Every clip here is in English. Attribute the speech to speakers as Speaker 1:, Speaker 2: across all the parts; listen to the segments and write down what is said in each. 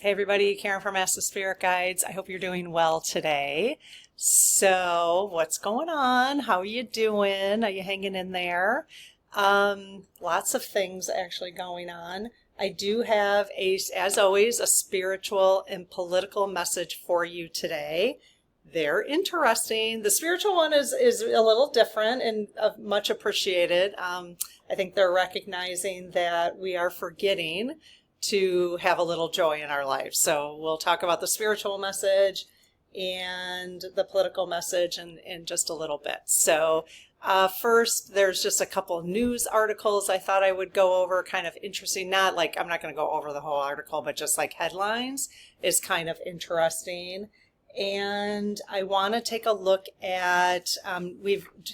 Speaker 1: Hey everybody, Karen from Ask the Spirit Guides. I hope you're doing well today. So, what's going on? How are you doing? Are you hanging in there? Lots of things actually going on. I do have, as always, a spiritual and political message for you today. They're interesting. The spiritual one is a little different and much appreciated. I think they're recognizing that we are forgetting to have a little joy in our life. So we'll talk about the spiritual message and the political message in just a little bit. So first, there's just a couple news articles I thought I would go over, kind of interesting. Not like, I'm not going to go over the whole article, but just like headlines is kind of interesting. And I want to take a look at,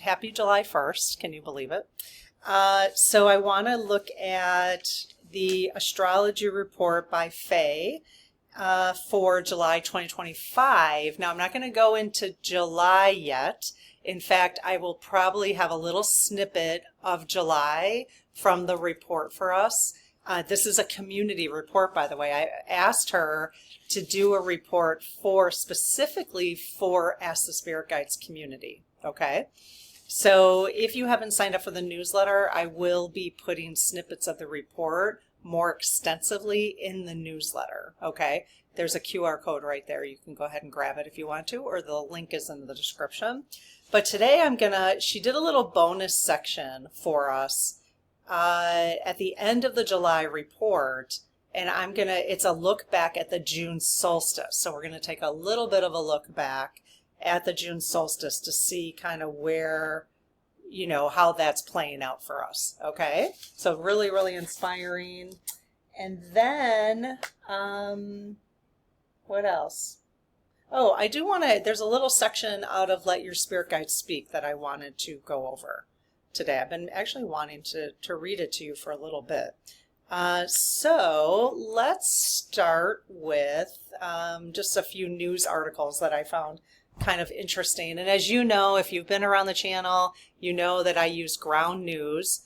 Speaker 1: happy July 1st, can you believe it? So I want to look at the astrology report by Faye for July 2025. Now, I'm not going to go into July yet. In fact, I will probably have a little snippet of July from the report for us. This is a community report, by the way. I asked her to do a report specifically for Ask the Spirit Guides community, okay? So if you haven't signed up for the newsletter, I will be putting snippets of the report more extensively in the newsletter, okay? There's a QR code right there. You can go ahead and grab it if you want to, or the link is in the description. But today she did a little bonus section for us at the end of the July report, and it's a look back at the June solstice. So we're gonna take a little bit of a look back at the June solstice to see kind of where, how that's playing out for us, okay? So really, really inspiring. And then, what else? Oh, I do want to, there's a little section out of Let Your Spirit Guide Speak that I wanted to go over today. I've been actually wanting to read it to you for a little bit. So let's start with just a few news articles that I found kind of interesting. And as you know, if you've been around the channel, you know that I use Ground News.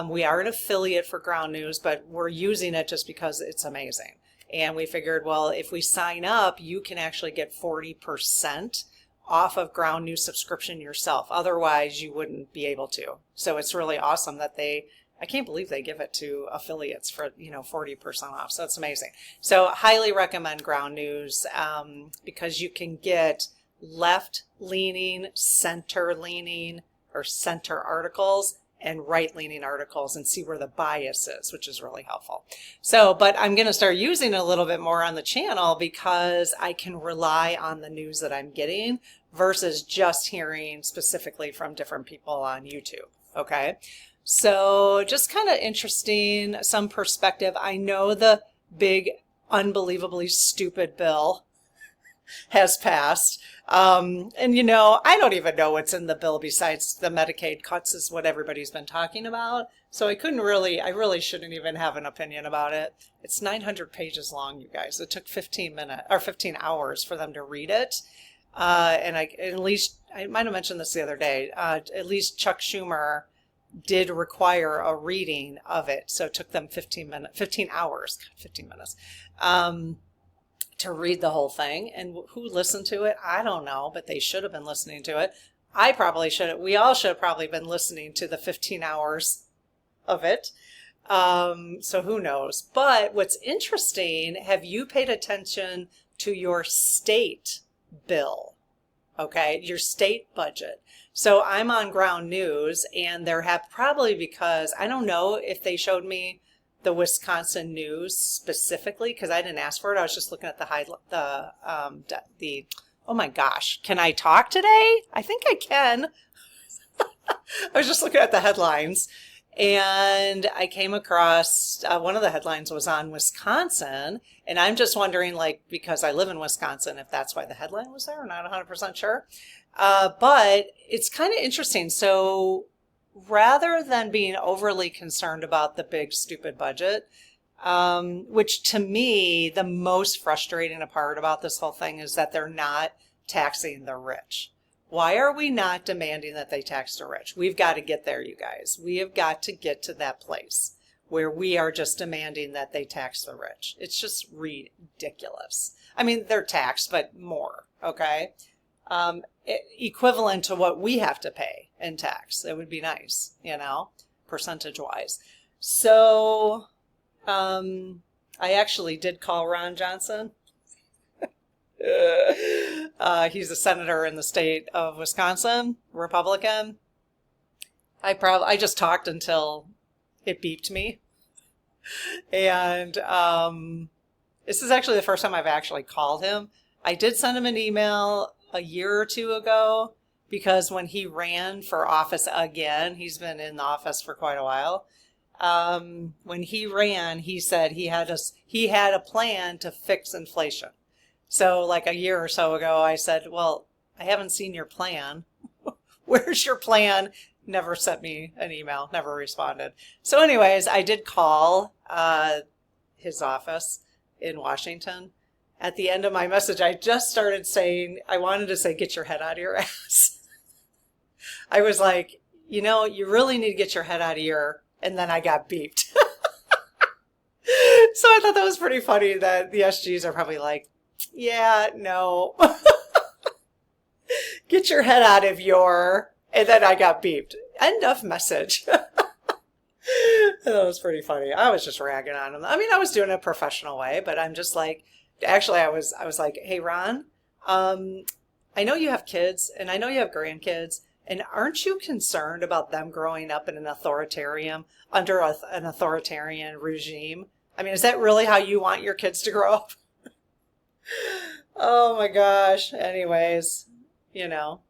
Speaker 1: We are an affiliate for Ground News, but we're using it just because it's amazing. And we figured, well, if we sign up, you can actually get 40% off of Ground News subscription yourself. Otherwise, you wouldn't be able to. So it's really awesome that I can't believe they give it to affiliates for, 40% off. So it's amazing. So highly recommend Ground News because you can get left-leaning, center-leaning, or center articles and right-leaning articles and see where the bias is, which is really helpful. So, but I'm going to start using it a little bit more on the channel because I can rely on the news that I'm getting versus just hearing specifically from different people on YouTube, okay? So just kind of interesting, some perspective. I know the big, unbelievably stupid bill has passed. And I don't even know what's in the bill besides the Medicaid cuts is what everybody's been talking about. So I really shouldn't even have an opinion about it. It's 900 pages long, you guys. It took 15 hours for them to read it. And I might have mentioned this the other day, at least Chuck Schumer did require a reading of it. So it took them 15 hours, 15 minutes. To read the whole thing. And who listened to it? I don't know, but they should have been listening to it. I probably should have. We all should have probably been listening to the 15 hours of it. So who knows? But what's interesting, have you paid attention to your state bill? Okay, your state budget. So I'm on Ground News, and probably because, I don't know if they showed me the Wisconsin news specifically, because I didn't ask for it. I was just looking at oh my gosh, can I talk today? I think I can. I was just looking at the headlines, and I came across, one of the headlines was on Wisconsin, and I'm just wondering, because I live in Wisconsin, if that's why the headline was there. I'm not 100% sure. But it's kind of interesting. So rather than being overly concerned about the big stupid budget, which to me, the most frustrating part about this whole thing is that they're not taxing the rich. Why are we not demanding that they tax the rich? We've got to get there, you guys. We have got to get to that place where we are just demanding that they tax the rich. It's just ridiculous. I mean, they're taxed, but more, okay? Equivalent to what we have to pay in tax. It would be nice, you know, percentage-wise. So I actually did call Ron Johnson. He's a senator in the state of Wisconsin, Republican. I just talked until it beeped me. And this is actually the first time I've actually called him. I did send him an email a year or two ago because when he ran for office again, he's been in the office for quite a while. When he ran, he said he had a plan to fix inflation. So like a year or so ago, I said, well, I haven't seen your plan. Where's your plan? Never sent me an email, never responded. So anyways, I did call his office in Washington. At the end of my message, I just started saying, I wanted to say, get your head out of your ass. I was like, you know, you really need to get your head out of your, and then I got beeped. So I thought that was pretty funny that the SGs are probably like, yeah, no. Get your head out of your, and then I got beeped. End of message. That was pretty funny. I was just ragging on him. I mean, I was doing it a professional way, but I'm just like, actually, I was like, hey, Ron, I know you have kids and I know you have grandkids, and aren't you concerned about them growing up in an authoritarian, under an authoritarian regime? I mean, is that really how you want your kids to grow up? Oh my gosh. Anyways, you know,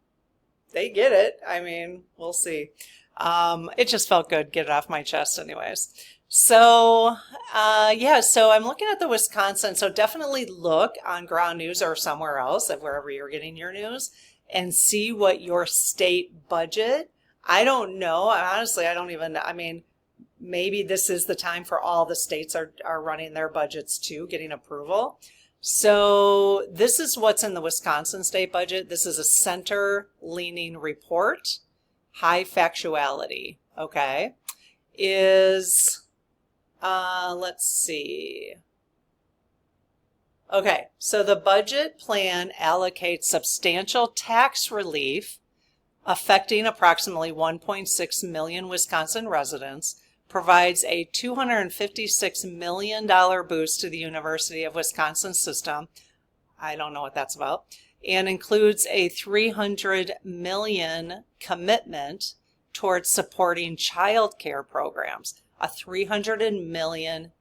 Speaker 1: they get it. I mean, we'll see. It just felt good. Get it off my chest anyways. So, yeah, so I'm looking at the Wisconsin. So definitely look on Ground News or somewhere else, wherever you're getting your news, and see what your state budget. I don't know. Honestly, I don't even, I mean, maybe this is the time for all the states are running their budgets too, getting approval. So this is what's in the Wisconsin state budget. This is a center-leaning report. High factuality, okay, is, let's see. Okay, so the budget plan allocates substantial tax relief affecting approximately 1.6 million Wisconsin residents, provides a $256 million boost to the University of Wisconsin system. I don't know what that's about. And includes a $300 million commitment towards supporting child care programs. A $300 million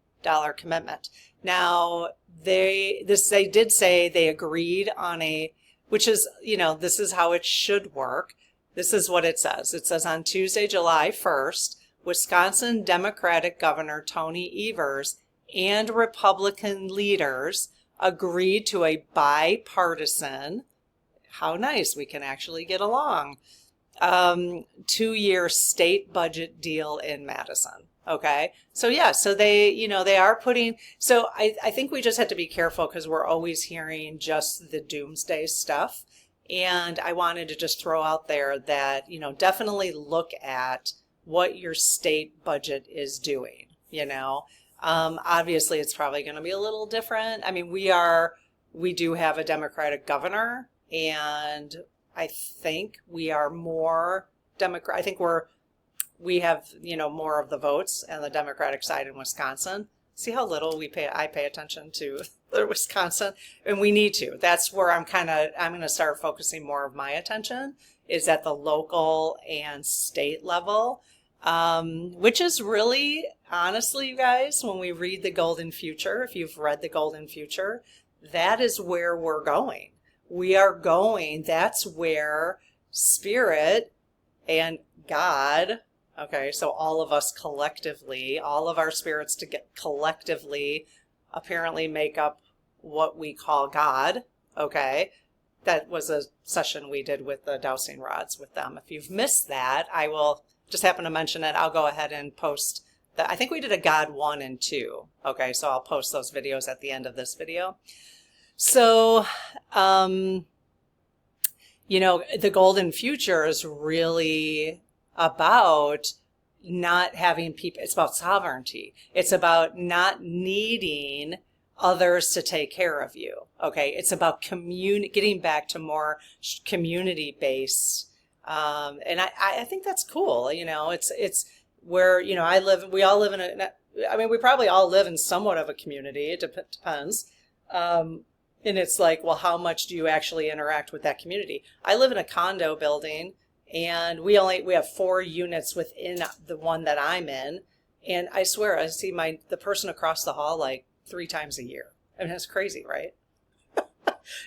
Speaker 1: commitment. Now, they did say they agreed on a, which is, you know, this is how it should work. This is what it says. It says on Tuesday, July 1st, Wisconsin Democratic Governor Tony Evers and Republican leaders agreed to a bipartisan, how nice, we can actually get along, 2-year state budget deal in Madison. Okay. So yeah, so they, you know, they are putting, so I think we just have to be careful because we're always hearing just the doomsday stuff. And I wanted to just throw out there that, you know, definitely look at what your state budget is doing, you know. Obviously it's probably going to be a little different. I mean, we do have a Democratic governor, and I think we are more Democrat. I think we have, you know, more of the votes on the Democratic side in Wisconsin. See how little I pay attention to the Wisconsin, and we need to. That's where I'm going to start focusing more of my attention, is at the local and state level, which is really, honestly, you guys, when we read The Golden Future, if you've read The Golden Future, that is where we're going. We are going, that's where Spirit and God, okay, so all of us collectively, all of our spirits to get collectively apparently make up what we call God, okay? That was a session we did with the dowsing rods with them. If you've missed that, I will just happen to mention it. I'll go ahead and post that. I think we did a God 1 and 2. Okay, so I'll post those videos at the end of this video. So, you know, the Golden Future is really about not having people, it's about sovereignty. It's about not needing others to take care of you. Okay. It's about getting back to more community based. And I think that's cool. You know, it's where, you know, we all live we probably all live in somewhat of a community. It depends. And it's like, well, how much do you actually interact with that community? I live in a condo building, and we have 4 units within the one that I'm in. And I swear I see the person across the hall like 3 times a year. I mean, that's crazy, right?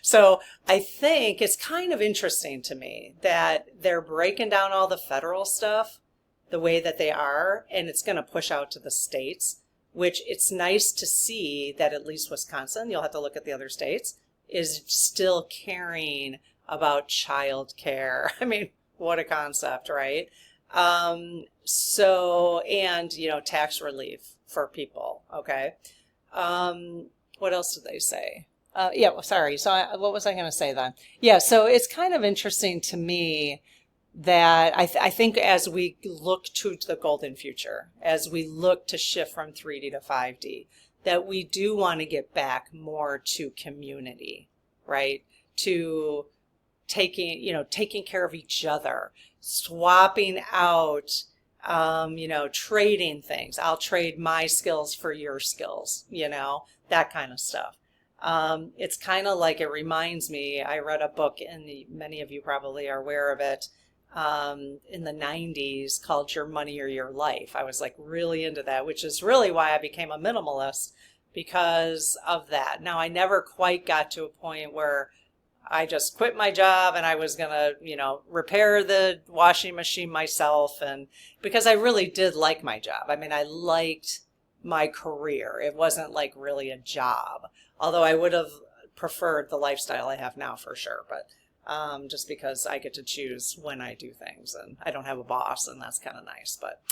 Speaker 1: So I think it's kind of interesting to me that they're breaking down all the federal stuff the way that they are, and it's going to push out to the states, which it's nice to see that at least Wisconsin, you'll have to look at the other states, is still caring about child care. I mean, what a concept, right? And, you know, tax relief for people, okay? What else did they say? Sorry. So what was I going to say then? Yeah, so it's kind of interesting to me that I think as we look to the golden future, as we look to shift from 3D to 5D, that we do want to get back more to community, right? To taking care of each other, swapping out, trading things. I'll trade my skills for your skills, that kind of stuff. It's kind of like, it reminds me, I read a book many of you probably are aware of it, in the 90s called Your Money or Your Life. I was like really into that, which is really why I became a minimalist, because of that. Now, I never quite got to a point where I just quit my job and I was going to, repair the washing machine myself. And because I really did like my job. I mean, I liked my career. It wasn't like really a job, although I would have preferred the lifestyle I have now for sure. But just because I get to choose when I do things and I don't have a boss, and that's kind of nice. But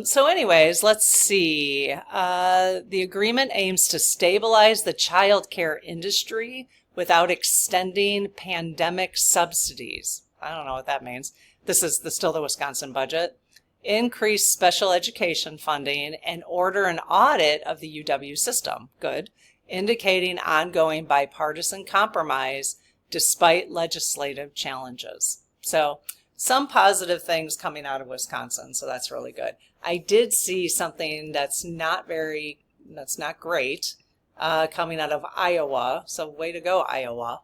Speaker 1: so anyways, let's see. The agreement aims to stabilize the child care industry without extending pandemic subsidies. I don't know what that means. This is still the Wisconsin budget. Increase special education funding and order an audit of the UW system. Good. Indicating ongoing bipartisan compromise despite legislative challenges. So some positive things coming out of Wisconsin, so that's really good. I did see something that's not great coming out of Iowa. So way to go, Iowa.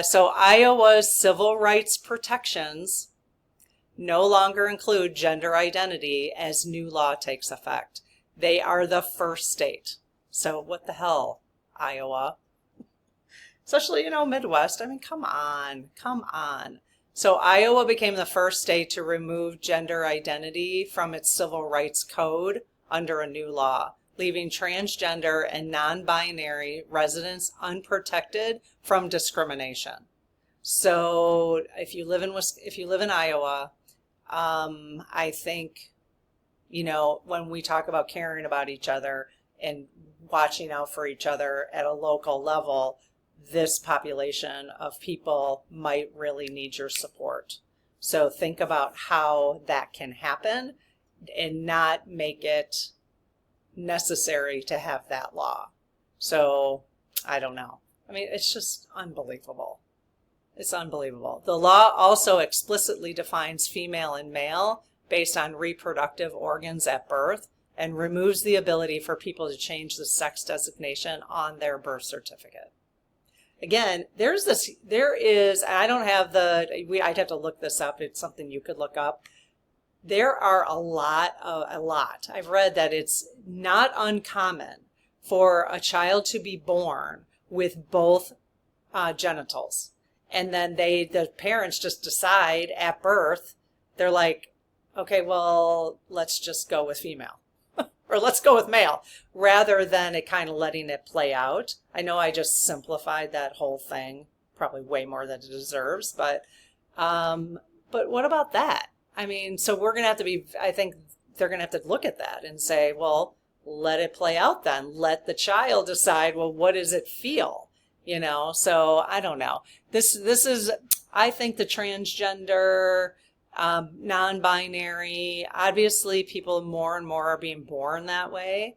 Speaker 1: So Iowa's civil rights protections no longer include gender identity as new law takes effect. They are the first state. So what the hell, Iowa? Especially, Midwest. I mean, come on. So Iowa became the first state to remove gender identity from its civil rights code under a new law, leaving transgender and non-binary residents unprotected from discrimination. So if you live in Iowa, I think, when we talk about caring about each other and watching out for each other at a local level, this population of people might really need your support. So think about how that can happen and not make it necessary to have that law. So I don't know. I mean, it's just unbelievable. It's unbelievable. The law also explicitly defines female and male based on reproductive organs at birth and removes the ability for people to change the sex designation on their birth certificate. Again, there is, I don't have I'd have to look this up. It's something you could look up. There are a lot. I've read that it's not uncommon for a child to be born with both genitals. And then the parents just decide at birth, they're like, okay, well, let's just go with female. Or let's go with male, rather than it kind of letting it play out. I know I just simplified that whole thing, probably way more than it deserves, but what about that? I mean, so we're going to have to I think they're going to have to look at that and say, well, let it play out then. Let the child decide, well, what does it feel? So I don't know. This is, I think the transgender non-binary. Obviously, people more and more are being born that way.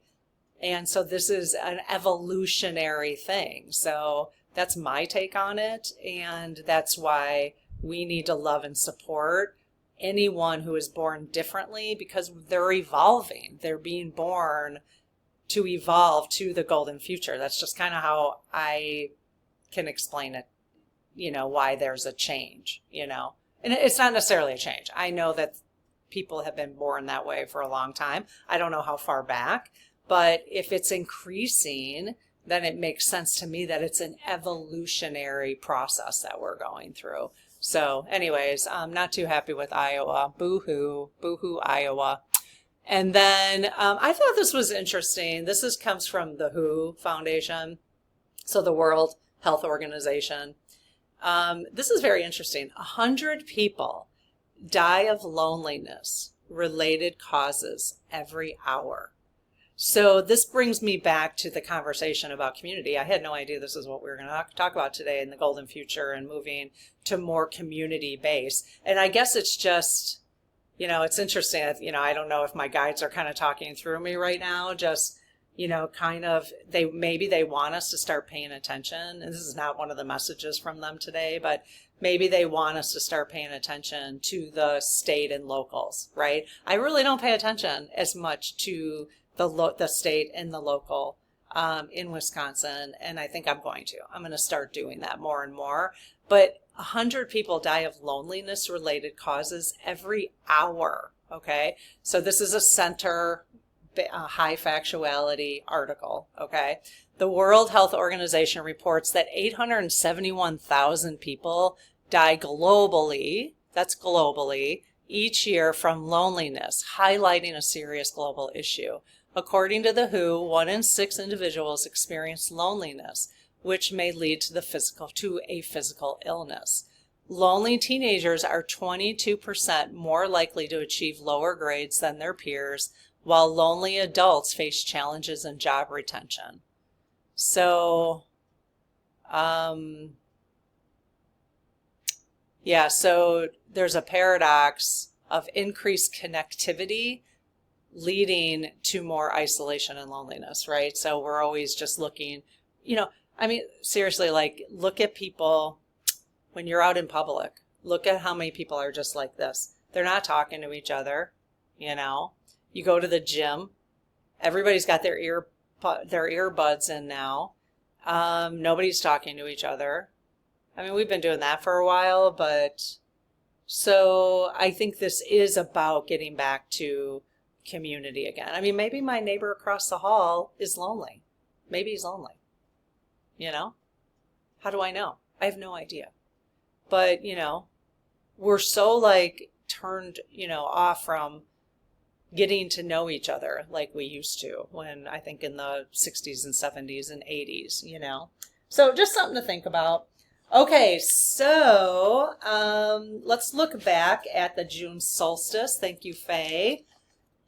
Speaker 1: And so this is an evolutionary thing. So that's my take on it. And that's why we need to love and support anyone who is born differently, because they're evolving. They're being born to evolve to the golden future. That's just kind of how I can explain it, why there's a change, And it's not necessarily a change. I know that people have been born that way for a long time. I don't know how far back, but if it's increasing, then it makes sense to me that it's an evolutionary process that we're going through. So anyways, I'm not too happy with Iowa. Boo-hoo. Boo-hoo, Iowa. And then I thought this was interesting. This comes from the WHO Foundation, so the World Health Organization. This is very interesting. 100 people die of loneliness-related causes every hour. So this brings me back to the conversation about community. I had no idea this is what we were going to talk about today in the golden future and moving to more community-based. And I guess it's just, it's interesting. I don't know if my guides are kind of talking through me right now, just, maybe they want us to start paying attention. And this is not one of the messages from them today, but maybe they want us to start paying attention to the state and locals, right? I really don't pay attention as much to the state and the local in Wisconsin, and I think I'm going to start doing that more and more. But 100 people die of loneliness-related causes every hour, okay? So this is a center, high factuality article, okay? The World Health Organization reports that 871,000 people die globally, that's globally, each year from loneliness, highlighting a serious global issue. According to the WHO, 1 in 6 individuals experience loneliness, which may lead to a physical illness. Lonely teenagers are 22% more likely to achieve lower grades than their peers, while lonely adults face challenges in job retention. So, so there's a paradox of increased connectivity leading to more isolation and loneliness, right? So we're always just looking, seriously, look at people when you're out in public. Look at how many people are just like this. They're not talking to each other, You go to the gym, everybody's got their earbuds in now. Nobody's talking to each other. We've been doing that for a while, but so I think this is about getting back to community again. Maybe my neighbor across the hall is lonely. Maybe he's lonely. How do I know? I have no idea. But, we're so turned, off from getting to know each other like we used to when I think in the 60s and 70s and 80s, So just something to think about. Okay, so let's look back at the June solstice. Thank you, Faye.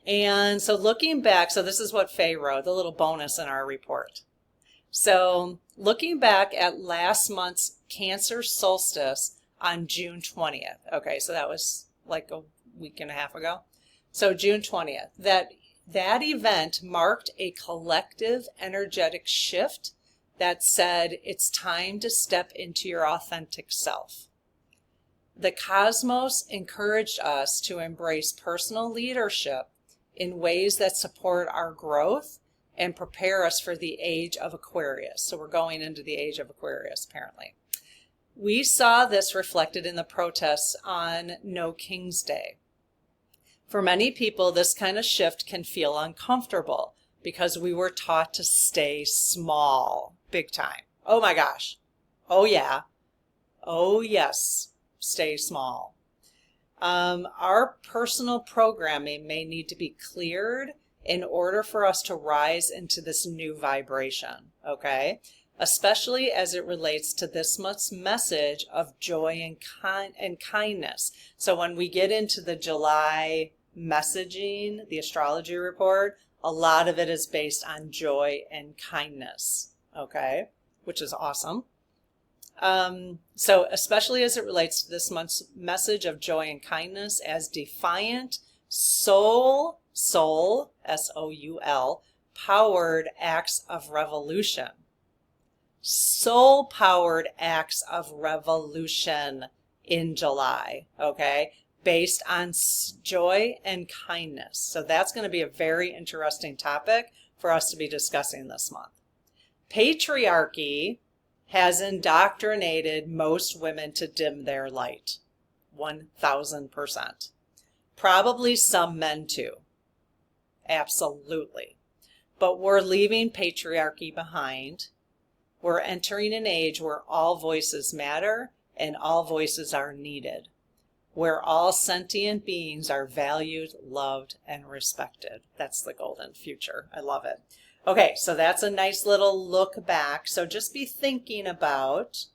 Speaker 1: And so looking back, so this is what Faye wrote, the little bonus in our report. So looking back at last month's Cancer solstice on June 20th. Okay, so that was like a week and a half ago. So June 20th, that event marked a collective energetic shift that said it's time to step into your authentic self. The cosmos encouraged us to embrace personal leadership in ways that support our growth and prepare us for the age of Aquarius. So we're going into the age of Aquarius, apparently. We saw this reflected in the protests on No King's Day. For many people, this kind of shift can feel uncomfortable because we were taught to stay small, big time. Oh my gosh. Oh yeah. Oh yes. Stay small. Our personal programming may need to be cleared in order for us to rise into this new vibration, okay? Especially as it relates to this month's message of joy and kindness. So when we get into the July messaging, the astrology report, a lot of it is based on joy and kindness, okay? Which is awesome. So especially as it relates to this month's message of joy and kindness as defiant, soul, S-O-U-L, powered acts of revolution. Soul-powered acts of revolution in July, okay, based on joy and kindness. So that's going to be a very interesting topic for us to be discussing this month. Patriarchy has indoctrinated most women to dim their light, 1,000%. Probably some men too, absolutely. But we're leaving patriarchy behind. We're entering an age where all voices matter and all voices are needed, where all sentient beings are valued, loved, and respected. That's the golden future. I love it. Okay, so that's a nice little look back. So just be thinking about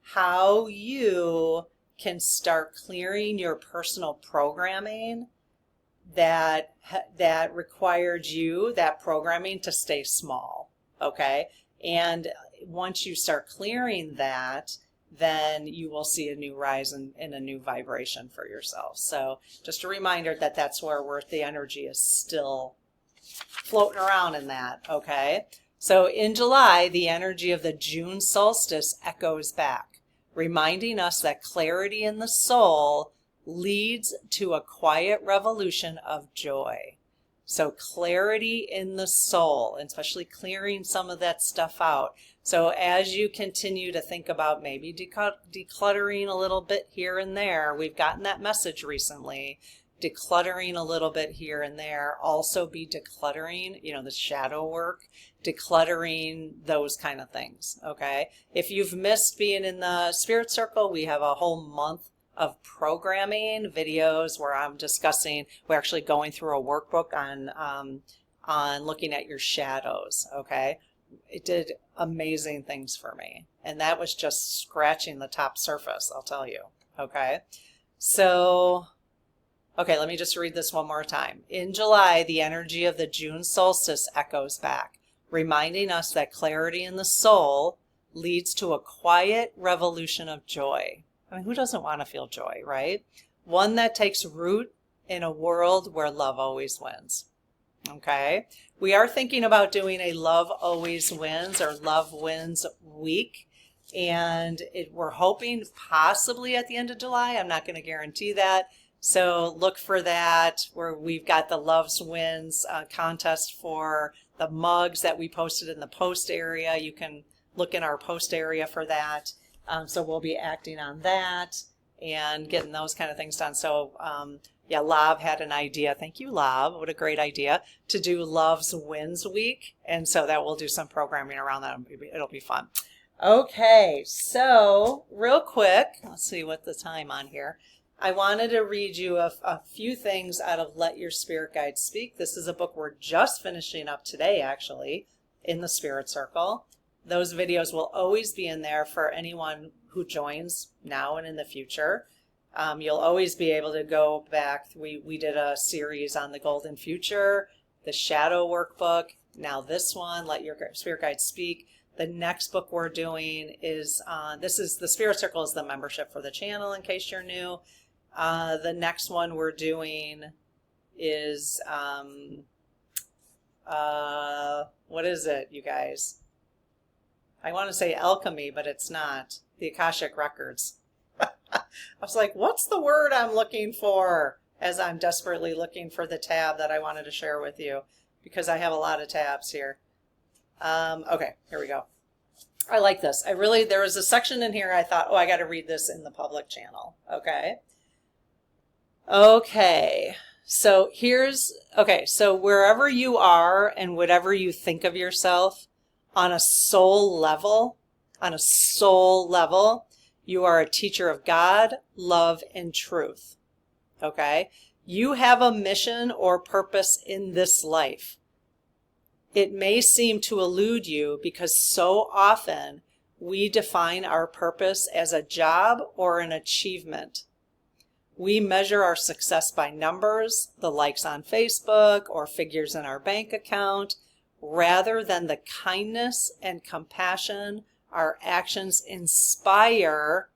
Speaker 1: how you can start clearing your personal programming that required you, that programming, to stay small, okay? And once you start clearing that, then you will see a new rise in a new vibration for yourself. So just a reminder that that's where the energy is still floating around in that, okay? So in July, the energy of the June solstice echoes back, reminding us that clarity in the soul leads to a quiet revolution of joy. So clarity in the soul, and especially clearing some of that stuff out. So as you continue to think about maybe decluttering a little bit here and there, we've gotten that message recently, decluttering a little bit here and there, also be decluttering, the shadow work, decluttering those kind of things, okay? If you've missed being in the Spirit Circle, we have a whole month of programming videos where I'm discussing, we're actually going through a workbook on looking at your shadows, okay? It did amazing things for me, and that was just scratching the top surface, I'll tell you, okay? So, okay, let me just read this one more time. In July, the energy of the June solstice echoes back, reminding us that clarity in the soul leads to a quiet revolution of joy. I mean, who doesn't want to feel joy, right? One that takes root in a world where love always wins. Okay? We are thinking about doing a Love Always Wins or Love Wins week. And we're hoping possibly at the end of July. I'm not going to guarantee that. So look for that, where we've got the Loves Wins contest for the mugs that we posted in the post area. You can look in our post area for that. So we'll be acting on that and getting those kind of things done. So yeah, Lob had an idea. Thank you, Lob. What a great idea to do Loves Wins week. And so that we'll do some programming around that. It'll be fun. Okay, so real quick, let's see what the time on here. I wanted to read you a few things out of Let Your Spirit Guide Speak. This is a book we're just finishing up today, actually, in the Spirit Circle. Those videos will always be in there for anyone who joins now and in the future. You'll always be able to go back. We did a series on the Golden Future, the Shadow Workbook. Now this one, Let Your Spirit Guide Speak. The next book we're doing is, the Spirit Circle is the membership for the channel, in case you're new. The next one we're doing is, what is it, you guys? I want to say alchemy, but it's not. The Akashic Records. I was like, what's the word I'm looking for? As I'm desperately looking for the tab that I wanted to share with you, because I have a lot of tabs here. Okay, here we go. I like this. There was a section in here I thought, oh, I got to read this in the public channel. Okay. Okay. So so wherever you are and whatever you think of yourself, on a soul level, you are a teacher of God, love, and truth. Okay? You have a mission or purpose in this life. It may seem to elude you because so often we define our purpose as a job or an achievement. We measure our success by numbers, the likes on Facebook, or figures in our bank account, rather than the kindness and compassion our actions inspire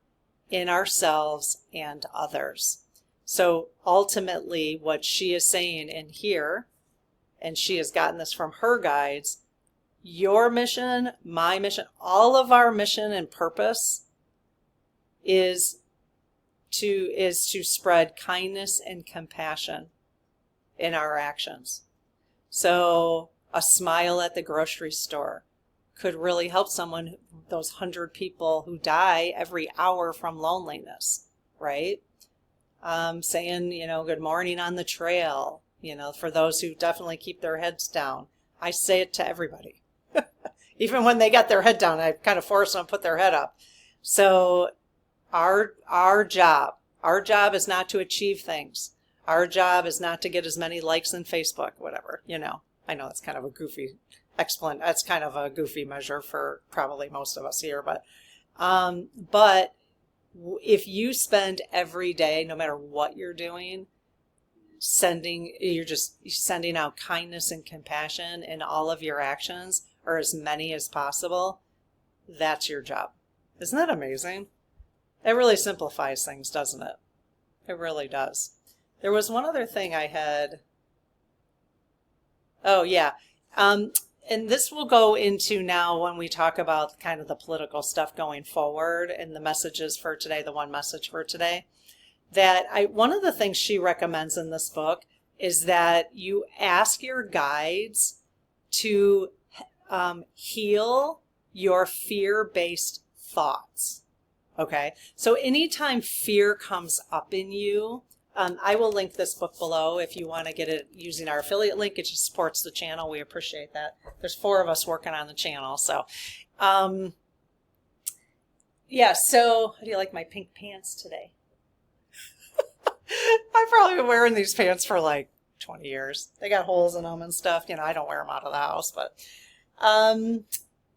Speaker 1: in ourselves and others. So ultimately what she is saying in here, and she has gotten this from her guides, your mission, my mission, all of our mission and purpose is to spread kindness and compassion in our actions. So a smile at the grocery store could really help someone, those 100 people who die every hour from loneliness, right? Saying, good morning on the trail, for those who definitely keep their heads down. I say it to everybody. Even when they got their head down, I kind of force them to put their head up. So our job is not to achieve things. Our job is not to get as many likes on Facebook, whatever, I know that's kind of a goofy that's kind of a goofy measure for probably most of us here, but if you spend every day, no matter what you're doing, you're just sending out kindness and compassion in all of your actions, or as many as possible, that's your job. Isn't that amazing? It really simplifies things, doesn't it? It really does. There was one other thing I had. Oh, yeah. And this will go into now when we talk about kind of the political stuff going forward and the messages for today, the one message for today, one of the things she recommends in this book is that you ask your guides to heal your fear-based thoughts. Okay, so anytime fear comes up in you, I will link this book below if you want to get it using our affiliate link. It just supports the channel. We appreciate that. There's 4 of us working on the channel. So, yeah, so how do you like my pink pants today? I've probably been wearing these pants for like 20 years. They got holes in them and stuff. I don't wear them out of the house, but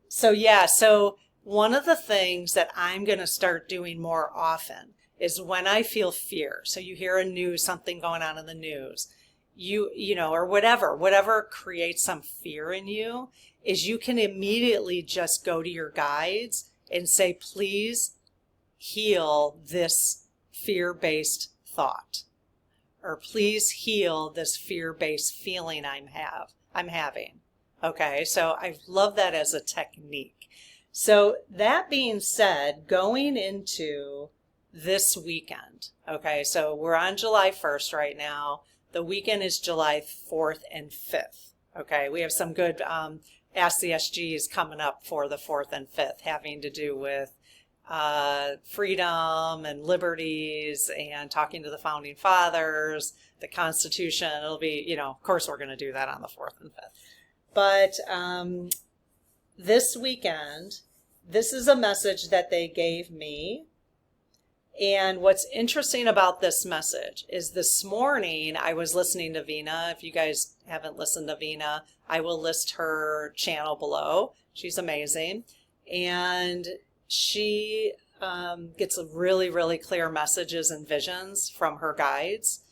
Speaker 1: so one of the things that I'm going to start doing more often is when I feel fear. So you hear something going on in the news, or whatever creates some fear in you, is you can immediately just go to your guides and say, please heal this fear-based thought, or please heal this fear-based feeling I'm having. Okay, so I love that as a technique. So that being said, going into this weekend, okay, so we're on July 1st right now. The weekend is July 4th and 5th. Okay, we have some good Ask the SGs coming up for the 4th and 5th, having to do with freedom and liberties and talking to the founding fathers, the Constitution. It'll be, of course we're going to do that on the 4th and 5th. But this weekend, this is a message that they gave me. And what's interesting about this message is this morning I was listening to Venia. If you guys haven't listened to Venia, I will list her channel below. She's amazing. And she gets really, really clear messages and visions from her guides.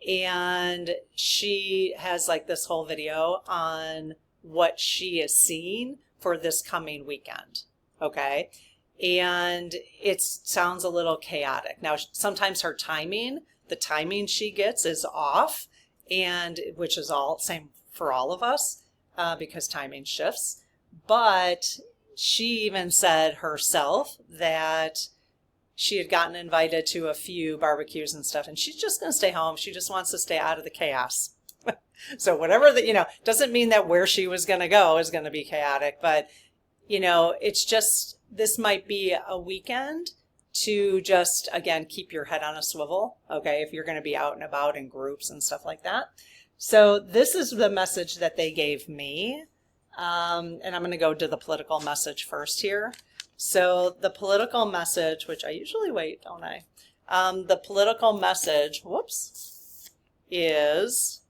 Speaker 1: And she has like this whole video on what she is seeing for this coming weekend. Okay. And it sounds a little chaotic. Now, sometimes the timing she gets is off, and which is all same for all of us because timing shifts. But she even said herself that she had gotten invited to a few barbecues and stuff, and she's just going to stay home. She just wants to stay out of the chaos. So whatever doesn't mean that where she was going to go is going to be chaotic, but it's just, this might be a weekend to just, again, keep your head on a swivel, okay, if you're going to be out and about in groups and stuff like that. So this is the message that they gave me, and I'm going to go to the political message first here. So the political message, which I usually wait, don't I? The political message, is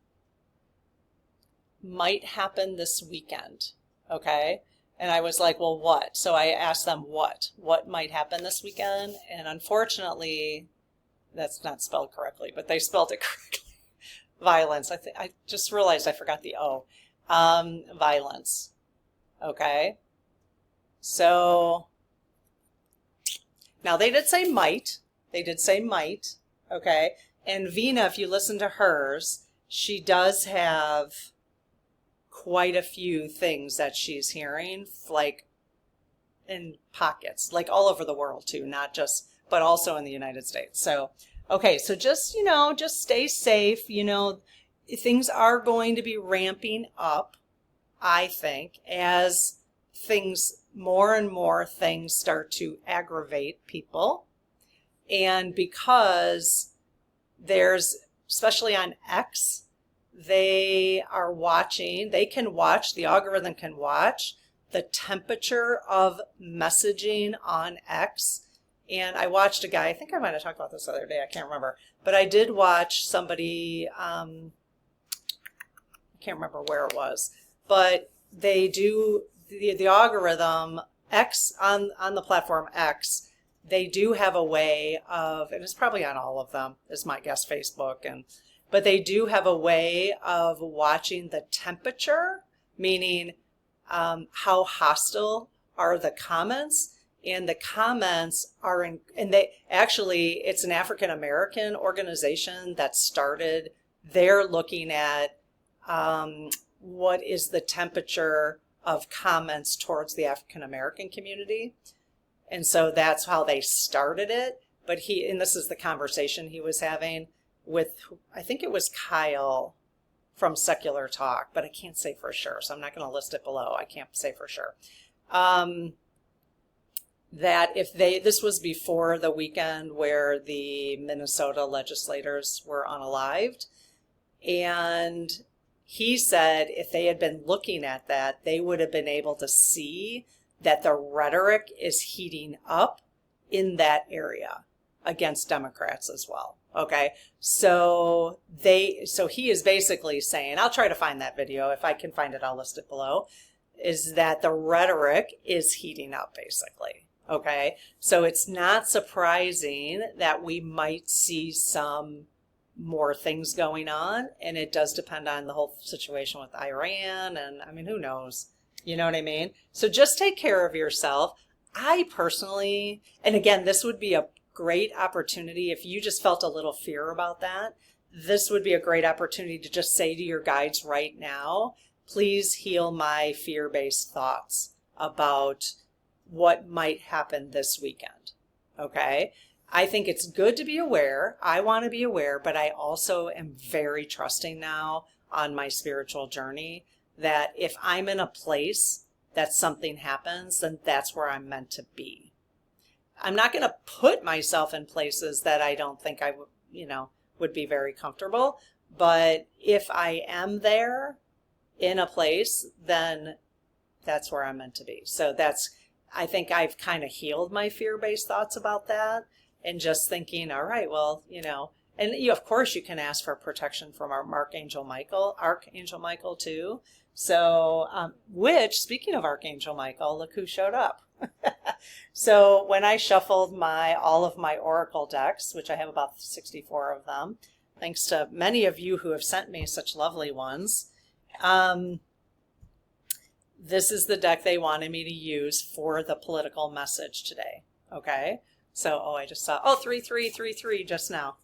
Speaker 1: might happen this weekend, okay? And I was like, well, what? So I asked them what might happen this weekend. And unfortunately, that's not spelled correctly, but they spelled it correctly. Violence. I just realized I forgot the O. Violence. Okay. So Now, they did say might. They did say might, okay? And Venia, if you listen to hers, she does have quite a few things that she's hearing, like in pockets, like all over the world too, not just, but also in the United States. So, okay, so just, just stay safe. Things are going to be ramping up, I think, as more and more things start to aggravate people. And because there's, especially on X, the algorithm can watch the temperature of messaging on X. And I watched a guy, I think I might have talked about this the other day, I can't remember, but I did watch somebody, I can't remember where it was, but they do, the algorithm, X, on the platform X, they do have a way of, and it's probably on all of them, is my guess, Facebook, but they do have a way of watching the temperature, meaning how hostile are the comments, and the comments are and they actually, it's an African American organization that started. They're looking at what is the temperature of comments towards the African American community, and so that's how they started it. But and this is the conversation he was having with, I think it was Kyle from Secular Talk, but I can't say for sure, so I'm not going to list it below. I can't say for sure. That this was before the weekend where the Minnesota legislators were unalived, and he said if they had been looking at that, they would have been able to see that the rhetoric is heating up in that area against Democrats as well. Okay, so he is basically saying, I'll try to find that video. If I can find it, I'll list it below, is that the rhetoric is heating up basically. Okay, so it's not surprising that we might see some more things going on, and it does depend on the whole situation with Iran, and I mean, who knows? You know what I mean? So just take care of yourself. I personally, and again, this would be a great opportunity if you just felt a little fear about that. This would be a great opportunity to just say to your guides right now, please heal my fear-based thoughts about what might happen this weekend. Okay? I think it's good to be aware. I want to be aware, but I also am very trusting now on my spiritual journey that if I'm in a place that something happens, then that's where I'm meant to be. I'm not going to put myself in places that I don't think I would be very comfortable. But if I am there in a place, then that's where I'm meant to be. So I think I've kind of healed my fear-based thoughts about that, and just thinking, all right, well, and of course you can ask for protection from our Archangel Michael too. So, which, speaking of Archangel Michael, look who showed up. So when I shuffled all of my oracle decks, which I have about 64 of them, thanks to many of you who have sent me such lovely ones, this is the deck they wanted me to use for the political message today. Okay, so I just saw 3333 just now.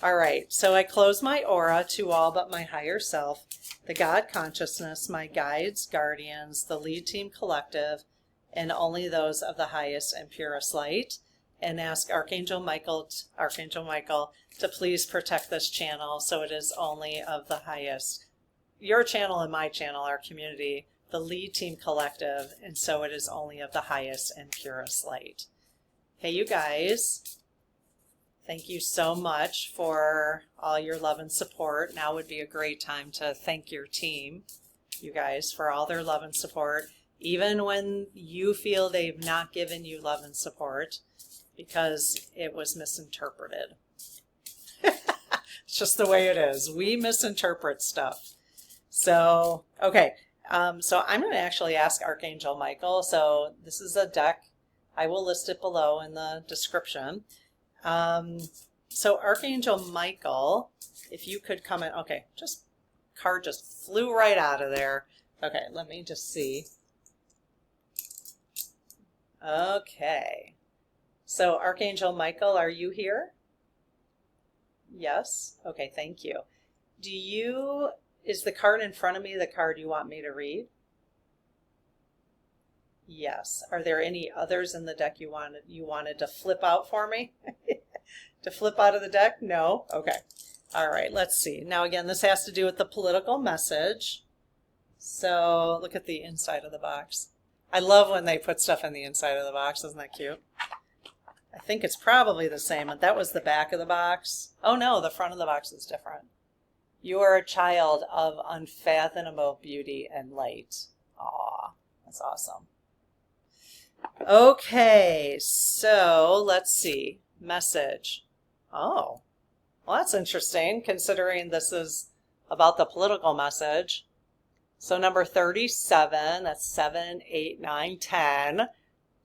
Speaker 1: All right, so I close my aura to all but my higher self, the God consciousness, my guides, guardians, the lead team collective, and only those of the highest and purest light, and ask Archangel Michael to please protect this channel so it is only of the highest. Your channel and my channel, our community, the lead team collective, and so it is only of the highest and purest light. Hey, you guys, thank you so much for all your love and support. Now would be a great time to thank your team, you guys, for all their love and support, even when you feel they've not given you love and support because it was misinterpreted. It's just the way it is. We misinterpret stuff. So, okay. So I'm going to actually ask Archangel Michael. So this is a deck. I will list it below in the description. So Archangel Michael, if you could come in. Okay, card just flew right out of there. Okay, let me just see. Okay. So Archangel Michael, are you here? Yes? Okay, thank you. Is the card in front of me the card you want me to read? Yes. Are there any others in the deck you wanted to flip out for me? To flip out of the deck? No? Okay. All right, let's see. Now again, this has to do with the political message. So look at the inside of the box. I love when they put stuff in the inside of the box. Isn't that cute? I think it's probably the same, but that was the back of the box. Oh no, the front of the box is different. You are a child of unfathomable beauty and light. Aw, that's awesome. Okay, so let's see. Message. Oh, well, that's interesting considering this is about the political message. So number 37, that's 7, 8, 9, 10.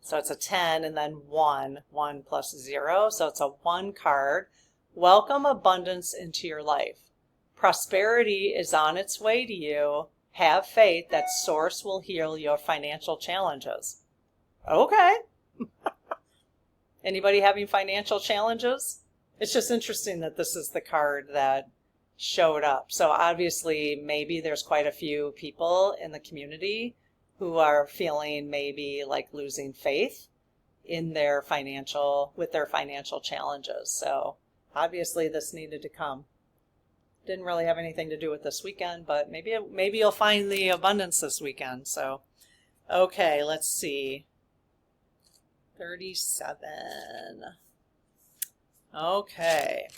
Speaker 1: So it's a 10 and then 1 plus 0. So it's a 1 card. Welcome abundance into your life. Prosperity is on its way to you. Have faith that Source will heal your financial challenges. Okay. Anybody having financial challenges? It's just interesting that this is the card that showed up. So obviously maybe there's quite a few people in the community who are feeling maybe like losing faith in with their financial challenges. So obviously this needed to come. Didn't really have anything to do with this weekend, but maybe you'll find the abundance this weekend. So, okay, let's see. 37. Okay.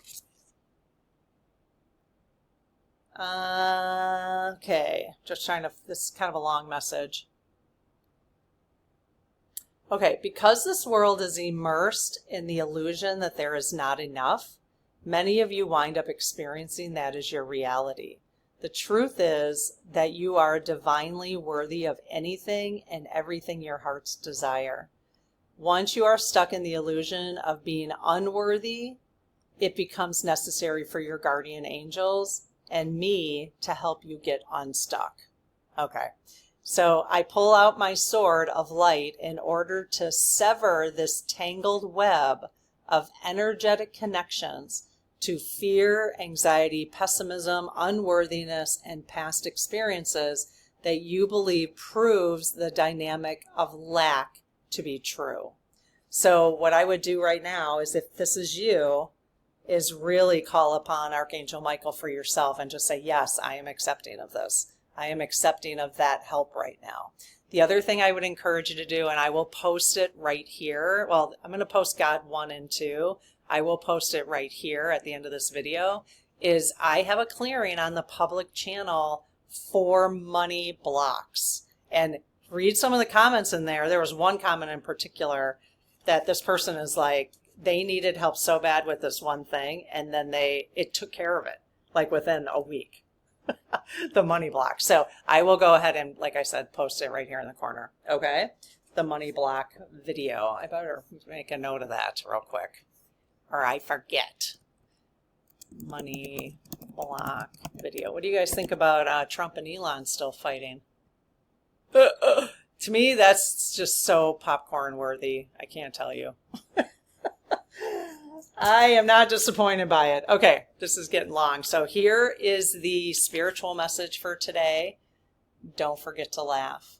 Speaker 1: Okay, just this is kind of a long message. Okay, because this world is immersed in the illusion that there is not enough, many of you wind up experiencing that as your reality. The truth is that you are divinely worthy of anything and everything your hearts desire. Once you are stuck in the illusion of being unworthy, it becomes necessary for your guardian angels and me to help you get unstuck. Okay, so I pull out my sword of light in order to sever this tangled web of energetic connections to fear, anxiety, pessimism, unworthiness, and past experiences that you believe proves the dynamic of lack to be true. So what I would do right now is, if this is you, is really call upon Archangel Michael for yourself and just say, yes, I am accepting of this. I am accepting of that help right now. The other thing I would encourage you to do, and I will post it right here. Well, I'm going to post God 1 and 2. I will post it right here at the end of this video, is I have a clearing on the public channel for money blocks. And read some of the comments in there. There was one comment in particular that this person is like, they needed help so bad with this one thing, and then it took care of it, like within a week, the money block. So I will go ahead and, like I said, post it right here in the corner, okay? The money block video. I better make a note of that real quick, or I forget. Money block video. What do you guys think about Trump and Elon still fighting? To me, that's just so popcorn worthy. I can't tell you. I am not disappointed by it. Okay, this is getting long. So here is the spiritual message for today. Don't forget to laugh.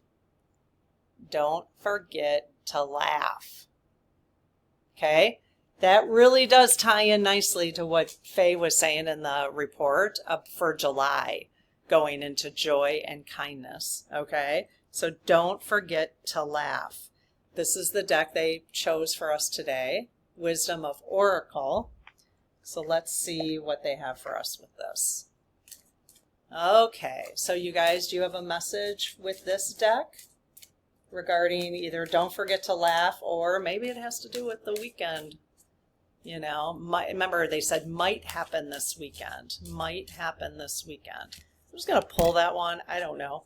Speaker 1: Don't forget to laugh. Okay? That really does tie in nicely to what Faye was saying in the report for July, going into joy and kindness. Okay? So don't forget to laugh. This is the deck they chose for us today. Wisdom of Oracle. So let's see what they have for us with this. Okay, so you guys, do you have a message with this deck regarding either don't forget to laugh, or maybe it has to do with the weekend? You know, remember they said might happen this weekend. Might happen this weekend. I'm just going to pull that one. I don't know.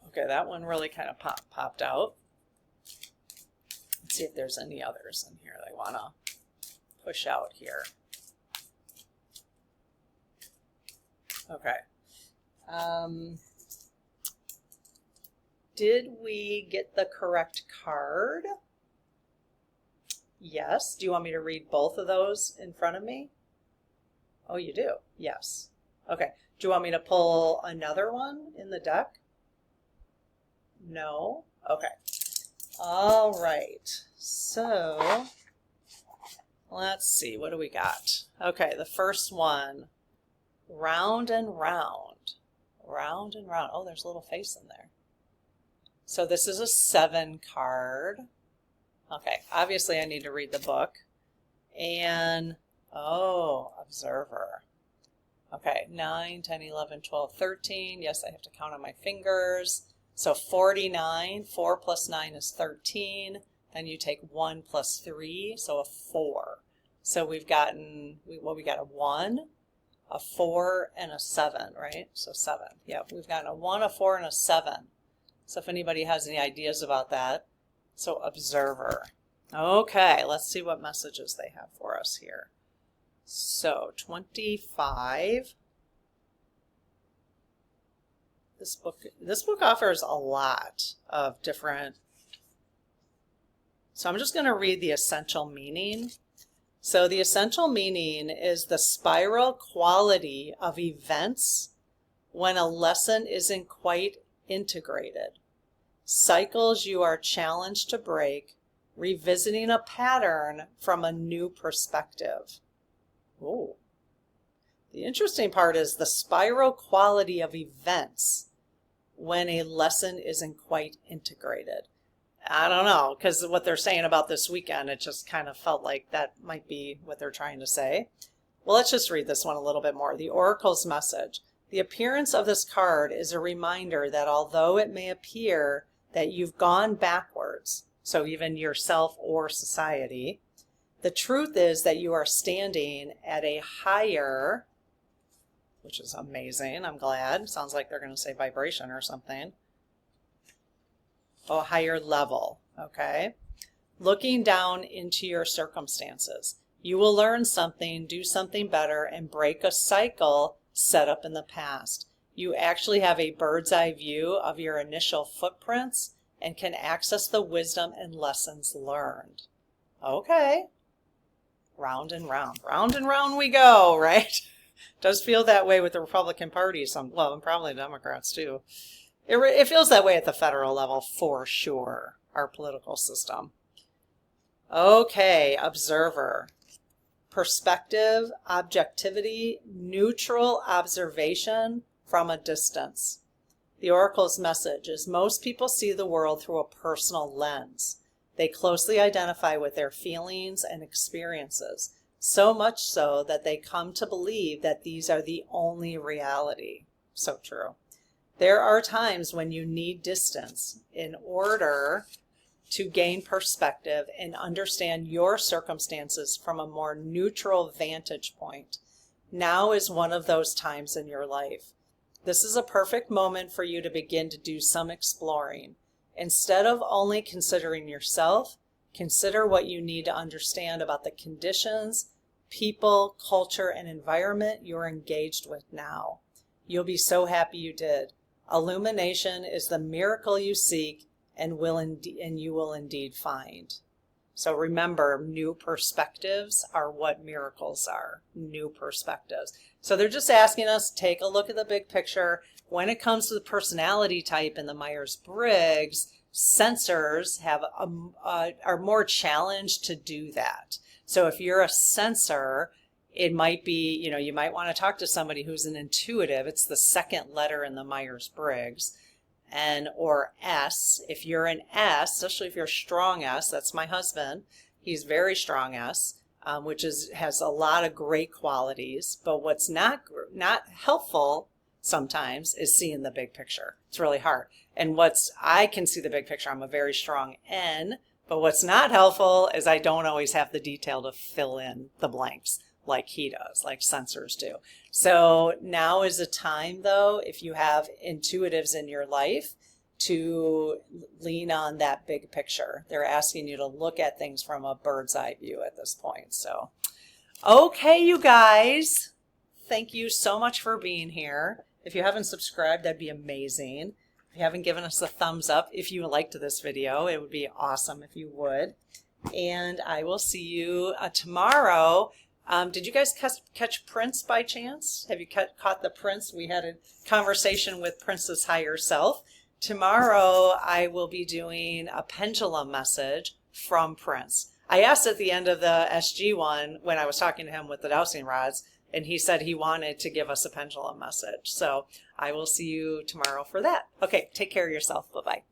Speaker 1: Okay, that one really kind of popped out. Let's see if there's any others in here they want to push out here. Okay. Did we get the correct card? Yes. Do you want me to read both of those in front of me? Oh, you do? Yes. Okay. Do you want me to pull another one in the deck? No? Okay. All right. So let's see. What do we got? Okay, the first one. Round and round. Round and round. Oh, there's a little face in there. So this is a 7 card. Okay, obviously I need to read the book. And, oh, observer. Okay, 9, 10, 11, 12, 13. Yes, I have to count on my fingers. So 49, 4 plus 9 is 13. Then you take 1 plus 3, so a 4. So we've gotten, we got a 1, a 4, and a 7, right? So 7. Yep, we've gotten a 1, a 4, and a 7. So if anybody has any ideas about that, so observer. Okay, let's see what messages they have for us here. So 25. This book offers a lot of different. So I'm just going to read the essential meaning. So the essential meaning is the spiral quality of events when a lesson isn't quite integrated. Cycles you are challenged to break, revisiting a pattern from a new perspective. Oh. The interesting part is the spiral quality of events when a lesson isn't quite integrated. I don't know, because what they're saying about this weekend, it just kind of felt like that might be what they're trying to say. Well, let's just read this one a little bit more. The Oracle's message. The appearance of this card is a reminder that although it may appear that you've gone backwards, so even yourself or society, the truth is that you are standing at a higher, which is amazing, I'm glad. Sounds like they're going to say vibration or something. A higher level, okay? Looking down into your circumstances. You will learn something, do something better, and break a cycle set up in the past. You actually have a bird's eye view of your initial footprints and can access the wisdom and lessons learned. Okay. Round and round we go, right? Does feel that way with the Republican Party, well, and probably Democrats too. It feels that way at the federal level for sure, our political system. Okay, observer. Perspective, objectivity, neutral observation from a distance. The Oracle's message is most people see the world through a personal lens. They closely identify with their feelings and experiences, so much so that they come to believe that these are the only reality. So true. There are times when you need distance in order to gain perspective and understand your circumstances from a more neutral vantage point. Now is one of those times in your life. This is a perfect moment for you to begin to do some exploring. Instead of only considering yourself, consider what you need to understand about the conditions, people, culture, and environment you're engaged with now. You'll be so happy you did. Illumination is the miracle you seek and you will indeed find. So remember, new perspectives are what miracles are. New perspectives. So they're just asking us to take a look at the big picture. When it comes to the personality type in the Myers-Briggs, sensors are more challenged to do that. So if you're a sensor, it might be, you might want to talk to somebody who's an intuitive. It's the second letter in the Myers-Briggs. N or S. If you're an S, especially if you're a strong S, that's my husband. He's very strong S, which has a lot of great qualities. But what's not helpful sometimes is seeing the big picture. It's really hard. And I can see the big picture. I'm a very strong N. But what's not helpful is I don't always have the detail to fill in the blanks like he does, like sensors do. So now is a time, though, if you have intuitives in your life, to lean on that big picture. They're asking you to look at things from a bird's eye view at this point. So, okay, you guys, thank you so much for being here. If you haven't subscribed, that'd be amazing. If you haven't given us a thumbs up, if you liked this video, it would be awesome if you would. And I will see you tomorrow. Did you guys catch Prince by chance? Have you caught the Prince? We had a conversation with Prince's higher self. Tomorrow I will be doing a pendulum message from Prince. I asked at the end of the SG one when I was talking to him with the dowsing rods, and he said he wanted to give us a pendulum message. So I will see you tomorrow for that. Okay, take care of yourself. Bye-bye.